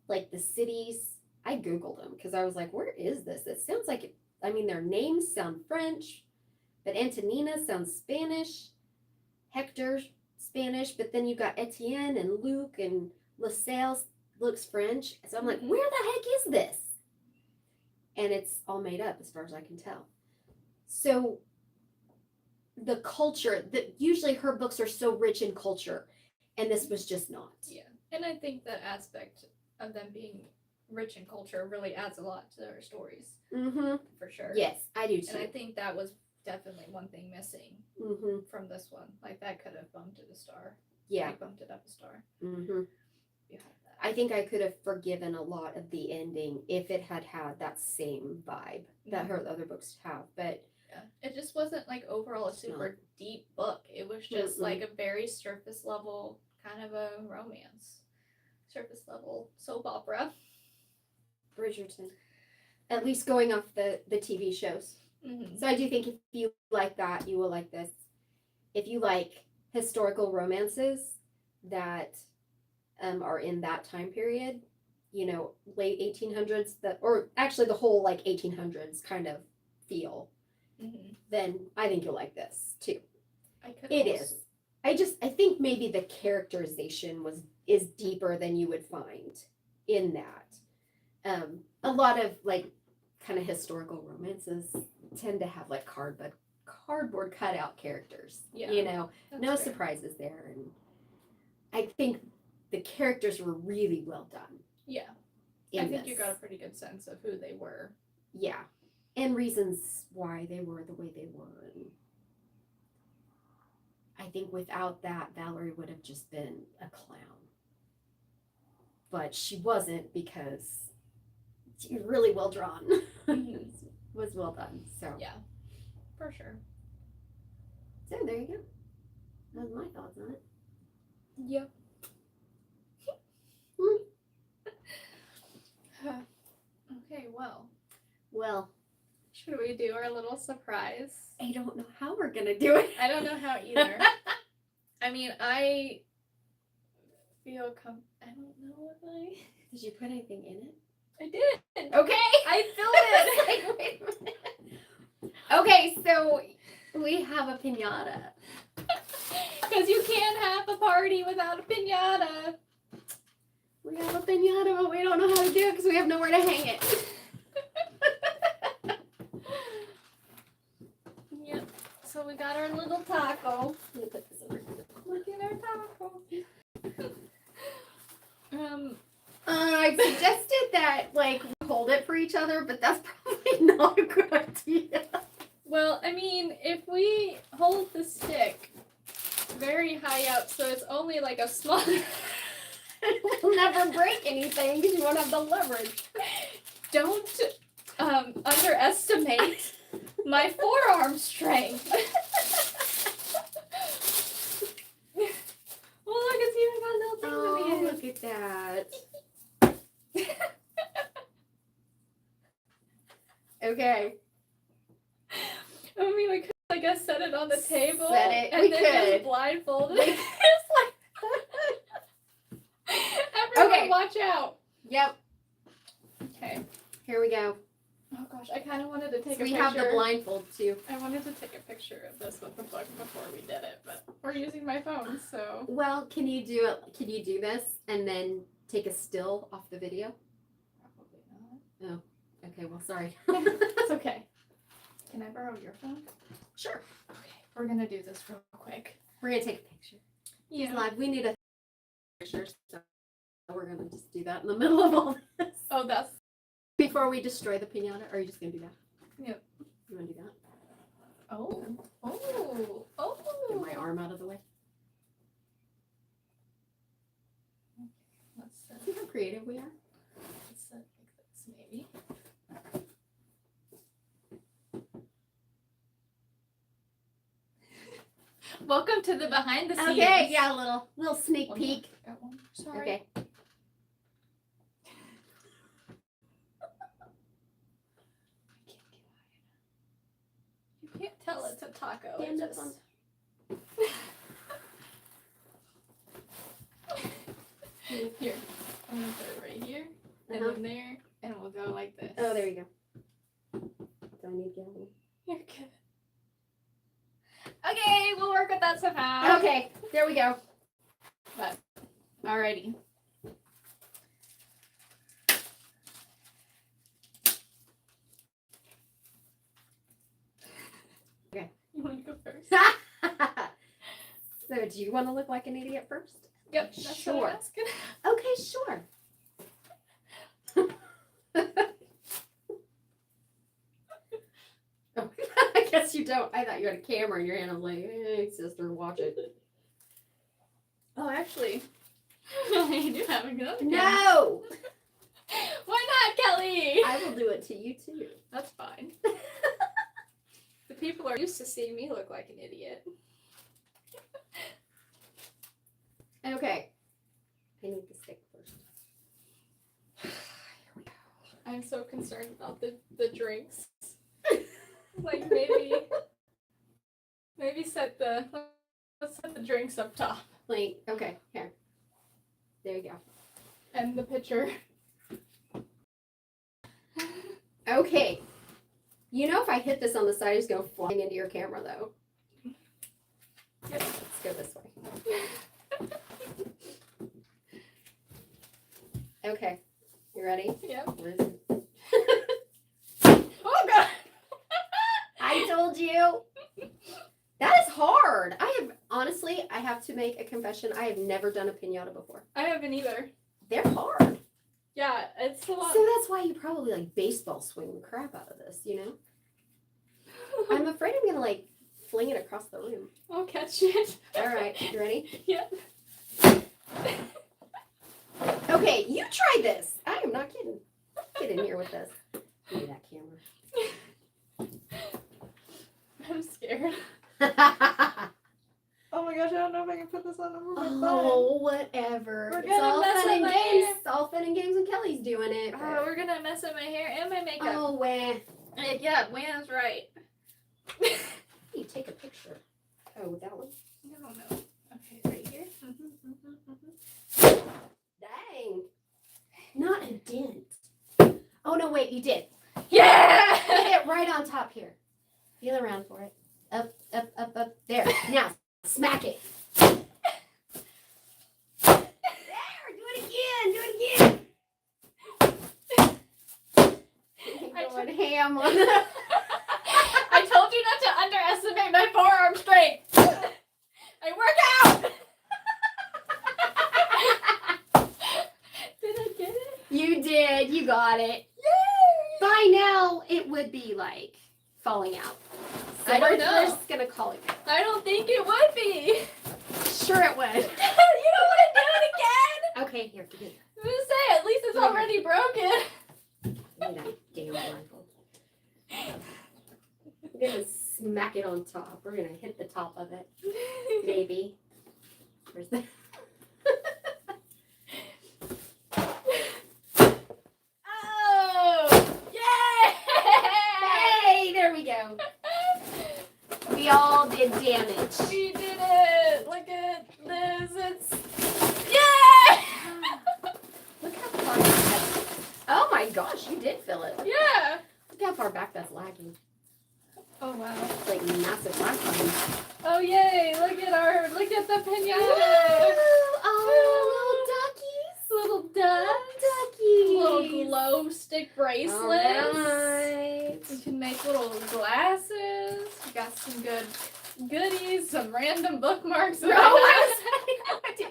Like the cities, I Googled them because I was like, where is this? It sounds like, their names sound French, but Antonina sounds Spanish, Hector Spanish, but then you got Etienne and Luke and LaSalle looks French. So I'm like, where the heck is this? And it's all made up as far as I can tell. So the culture, that usually her books are so rich in culture, and this was just not. Yeah, and I think that aspect of them being rich in culture really adds a lot to their stories. Mm-hmm. For sure. Yes, I do too. And I think that was definitely one thing missing from this one. Like that could have bumped it a star. Yeah. Like bumped it up a star. Mm-hmm. You have that. I think I could have forgiven a lot of the ending if it had that same vibe that her other books have, but yeah, it just wasn't like overall a super deep book. It was just like a very surface level kind of a romance, surface level soap opera. Bridgerton, at least going off the TV shows. So I do think if you like that, you will like this. If you like historical romances that are in that time period, late 1800s, or actually the whole like 1800s kind of feel, then I think you'll like this too. I think maybe the characterization is deeper than you would find in that. A lot of like kind of historical romances tend to have like cardboard cutout characters. Yeah, no surprises there, and I think the characters were really well done. Yeah, I think you got a pretty good sense of who they were. Yeah, and reasons why they were the way they were. And I think without that, Valerie would have just been a clown. But she wasn't, because she was really well drawn. Was well done. So yeah, for sure. So there you go. That was my thoughts on it. Yep. Okay, well. Should we do our little surprise? I don't know how we're gonna do it. I don't know how either. I mean, I feel I don't know if I... Did you put anything in it? I did. Okay. I filled it. Like, wait a minute. Okay, so We have a piñata. Because you can't have a party without a piñata. We have a piñata, but we don't know how to do it because we have nowhere to hang it. Yep. So we got our little taco. Let me put this over here. Look at our taco. I suggested that, like, we hold it for each other, but that's probably not a good idea. Well, I mean, if we hold the stick very high up, so it's only like a small... We'll never break anything because you won't have the leverage. Don't underestimate my forearm strength. Oh, look, it's even got little things Oh, over here. look at that. Okay. I mean, we could, I guess, set it on the table. Set it. And We then could. just blindfold it. It's like... Everyone, Okay. watch out. Yep. Okay. Here we go. Oh gosh, I kind of wanted to take a We picture. have the blindfold too. I wanted to take a picture of this with the book before we did it, but we're using my phone, so. Well, can you do it? Can you do this and then take a still off the video? Probably not. Okay. Well, sorry. It's okay. Can I borrow your phone? Sure. Okay, we're gonna do this real quick. We're gonna take a picture. It's Yeah. live. We need a picture, so we're gonna just do that in the middle of all this. Oh, that's. Before we destroy the piñata, or are you just gonna do that? Yep. You wanna do that? Oh. Get my arm out of the way. Let's See how creative we are? like this, maybe. Welcome to the behind the scenes. Okay, yeah, a little sneak One peek. more. Got one more. Sorry. Okay. You can't tell it's a taco. Stand It's up just... Here. I'm gonna put it right here, and then there, and we'll go like this. Oh, there you go. Do I need gavel? You're good. Okay, we'll work with that somehow. Okay, there we go. But, alrighty. Okay. You want to go first? So, do you want to look like an idiot first? Yep, that's Sure. what I'm asking. Okay, sure. Oh, I guess you don't. I thought you had a camera in your hand. I was like, hey, sister, watch it. Oh, actually, I do have a gun. No! Why not, Kelly? I will do it to you, too. That's fine. The people are used to seeing me look like an idiot. Okay. I need the stick first. I'm so concerned about the drinks. Like maybe let's set the drinks up top. Like, okay, here. There you go. And the pitcher. Okay. You know, if I hit this on the side, it's going to flying into your camera, though. Yep. Let's go this way. Okay. You ready? Yep. Where is it? Oh god! I told you. That is hard. Honestly, I have to make a confession. I have never done a piñata before. I haven't either. They're hard. Yeah, it's a lot. So that's why you probably like baseball swing the crap out of this, you know? I'm afraid I'm gonna like fling it across the room. I'll catch it. All right, you ready? Yep. Okay, you try this. I am not kidding. Get in here with this. Give me that camera. I'm scared. Oh my gosh, I don't know if I can put this on over my phone. Oh, whatever. We're It's gonna all mess fun with and my games. hair. It's all fun and games when Kelly's doing it. Oh, we're gonna mess up my hair and my makeup. Oh, wah. Yeah, Wayne's right. You take a picture. Oh, that one. I don't know. Okay, right here. Dang. Not a dent. Oh, no, wait, you did. Yeah! Get it right on top here. Feel around for it. Up, up, up, up. There. Now, smack it. Going ham on the... I told you not to underestimate my forearm strength. I work out. Did I get it? You did. You got it. Yay! By now, it would be like falling out. So I don't know. We're just gonna call it. I don't think it would be. Sure, it would. You don't want to do it again? Okay, here, give me. I'm gonna say, at least it's already broken. Give me that damn rifle. We're gonna smack it on top. We're gonna hit the top of it. Maybe. Where's the... Oh! Yay! Hey, there we go. We all did damage. We did it! Look at this. It's... Yay! Look how far back that's... Oh my gosh, you did fill it. Yeah! Look how far back that's lagging. Oh wow. It's like massive lag time. Oh yay! Look at the pinata! Oh, Little ducks! duckies. Little glow stick bracelets. Alright. You can make little glasses. You got some good goodies, some random bookmarks. No, is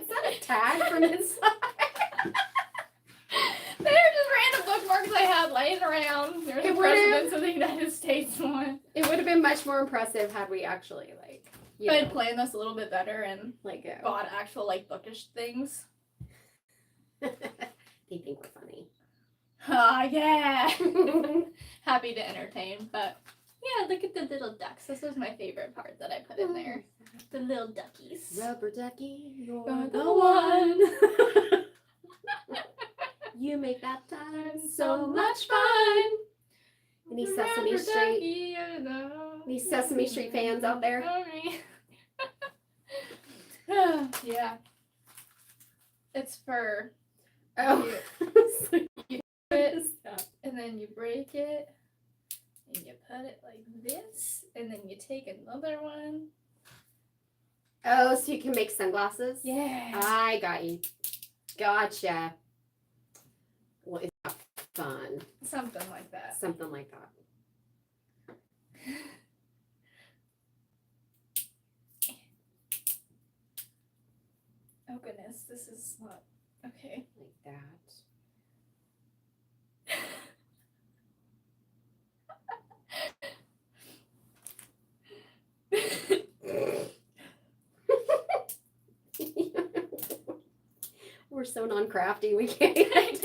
that a tag from inside? They were just random bookmarks I had laying around. There's the Presidents of the United States one. It would have been much more impressive had we actually, like, you I'd know, planned this a little bit better and like, bought actual, like, bookish things. they think we're funny. Ah, yeah. Happy to entertain, but yeah, look at the little ducks. This is my favorite part that I put in there. The little duckies. Rubber ducky, you're You're the the one. You make that time so much fun. Any Sesame Rubber Street, ducky, any Sesame Street fans out there? Yeah. It's for Oh. you it, and then you break it, and you put it like this, and then you take another one. Oh, so you can make sunglasses? Yeah. I got you. Gotcha. Well, it's not fun. Something like that. Something like that. Oh goodness, this is not okay. Like that. We're so non-crafty, we can't.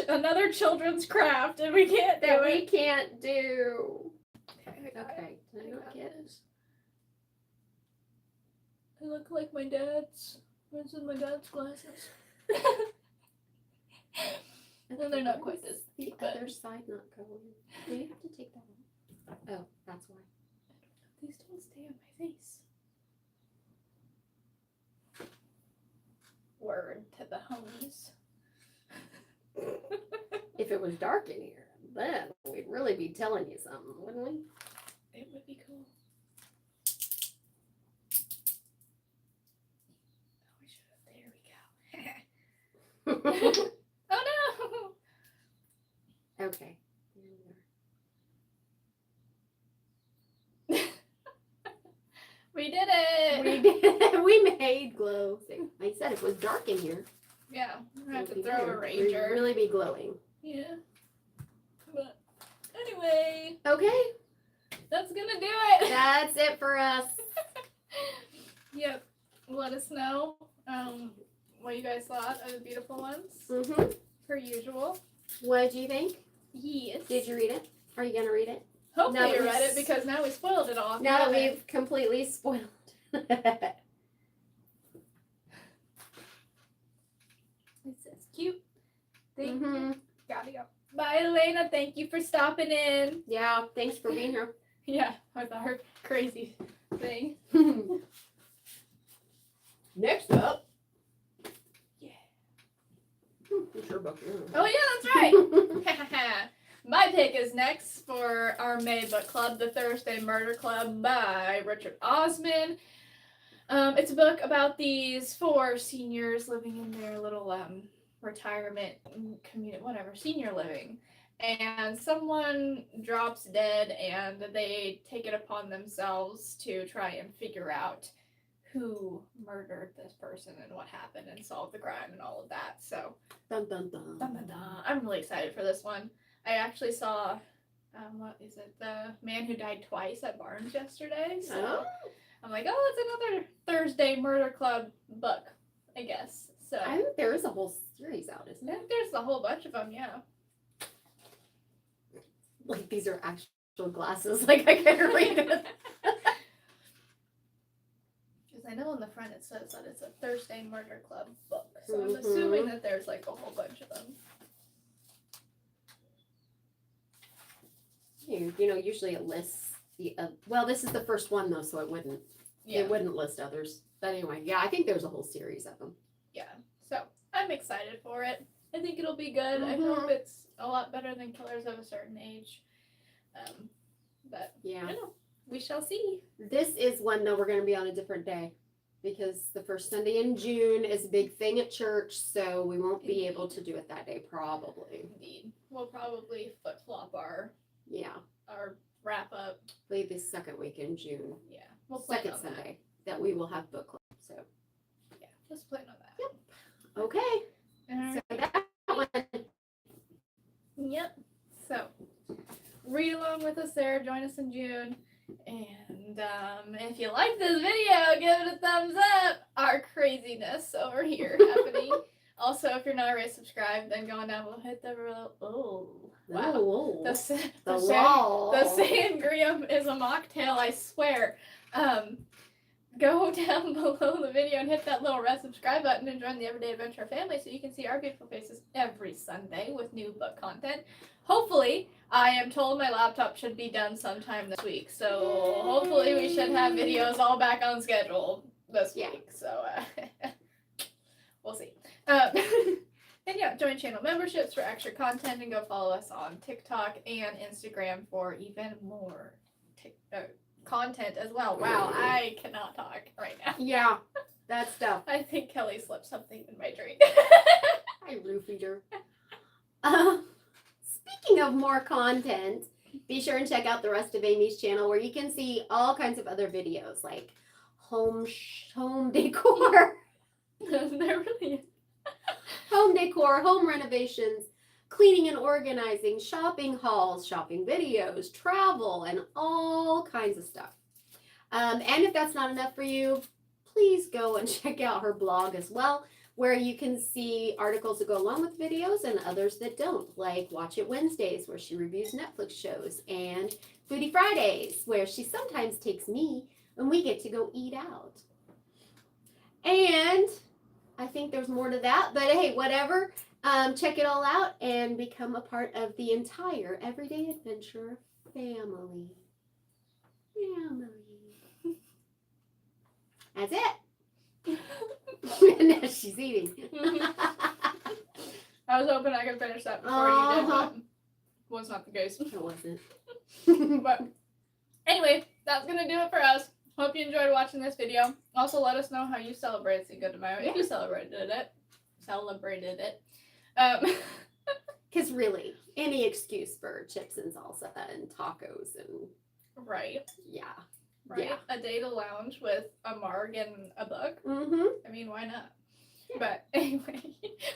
Another children's craft, and we can't do That it. we can't do. Okay. Okay. Did I not get this. I look like my dad's. Where's my dad's glasses? And then they're not quite this. The but other side not going. Do you have to take that off? Oh, that's why. these don't stay on my face. Word to the homies. If it was dark in here, then we'd really be telling you something, wouldn't we? It would be cool. Oh, we should have. There we go. Oh no! Okay. We did it! We did. We made glow. Like I said, if it was dark in here, Yeah, we're gonna have to it'd be throw a weird. ranger. We'd really be glowing. Yeah. But anyway, Okay. that's gonna do it. That's it for us. Yep. Let us know what you guys thought of the beautiful ones, Mm-hmm. per usual. What did you think? Yes. Did you read it? Are you gonna read it? Hopefully Now you that read we've it because now we spoiled it all. Now that we've completely spoiled. It says cute. Thank Mhm. you. Gotta go. Bye, Elena. Thank you for stopping in. Yeah, thanks for being here. Yeah, with our crazy thing. Next up. Yeah. You sure about you. Oh yeah, that's right. my pick is next for our May book club, The Thursday Murder Club by Richard Osman. It's a book about these 4 seniors living in their little retirement community, whatever, senior living. And someone drops dead, and they take it upon themselves to try and figure out who murdered this person and what happened and solve the crime and all of that. So, Dun, dun, dun. dun, dun, dun. I'm really excited for this one. I actually saw, what is it, The Man Who Died Twice at Barnes yesterday. So I'm like, oh, it's another Thursday Murder Club book, I guess. So I think there is a whole series out, isn't I there? think there's a whole bunch of them, yeah. Like, these are actual glasses. Like, I can't read it. Because I know on the front it says that it's a Thursday Murder Club book. So I'm assuming that there's like a whole bunch of them. You know, usually it lists the, well, this is the first one though, so it wouldn't list others. But anyway, yeah, I think there's a whole series of them. Yeah. So I'm excited for it. I think it'll be good. I hope it's a lot better than Killers of a Certain Age. But Yeah. I don't know. We shall see. This is one though we're going to be on a different day because the first Sunday in June is a big thing at church, so we won't be able to do it that day probably. Indeed. We'll probably flip-flop our wrap up. Probably the second week in June. Yeah. We'll plan Second on Sunday that we will have book club. So that. Yeah. Just plan on that. Yep. Okay. Alright. So that one. Yep. So read along with us there. Join us in June. And if you like this video, give it a thumbs up. Our craziness over here happening. Also, if you're not already subscribed, then go on down below, hit the wow. Ooh. The law. sangria is a mocktail, I swear. Go down below the video and hit that little red subscribe button and join the Everyday Adventure family so you can see our beautiful faces every Sunday with new book content. Hopefully, I am told my laptop should be done sometime this week, so hopefully we should have videos all back on schedule this week. So we'll see. And yeah, join channel memberships for extra content and go follow us on TikTok and Instagram for even more content as well. Wow, I cannot talk right now. Yeah, that stuff. I think Kelly slipped something in my drink. Hi, roofied her. Speaking of more content, be sure and check out the rest of Amy's channel where you can see all kinds of other videos like home decor, There really is. home decor, home renovations, cleaning and organizing, shopping hauls, shopping videos, travel, and all kinds of stuff. And if that's not enough for you, please go and check out her blog as well, where you can see articles that go along with videos and others that don't, like Watch It Wednesdays, where she reviews Netflix shows, and Foodie Fridays, where she sometimes takes me and we get to go eat out. And I think there's more to that, but hey, whatever. Check it all out and become a part of the entire Everyday Adventure family. That's it. Now she's eating. I was hoping I could finish that before you did, but was not the case. It wasn't. But anyway, that's gonna do it for us. Hope you enjoyed watching this video. Also, let us know how you celebrated Cinco de Mayo, if you celebrated it. Because really, any excuse for chips and salsa and tacos and right, yeah. right. A day to lounge with a marg and a book. Mm-hmm. I mean, why not? Yeah. But anyway,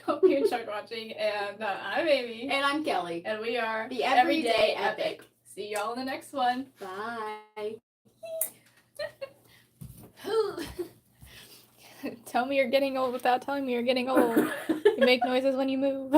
hope you enjoyed watching. And I'm Amy. And I'm Kelly. And we are The Everyday Epic. See y'all in the next one. Bye. Tell me you're getting old without telling me you're getting old. You make noises when you move.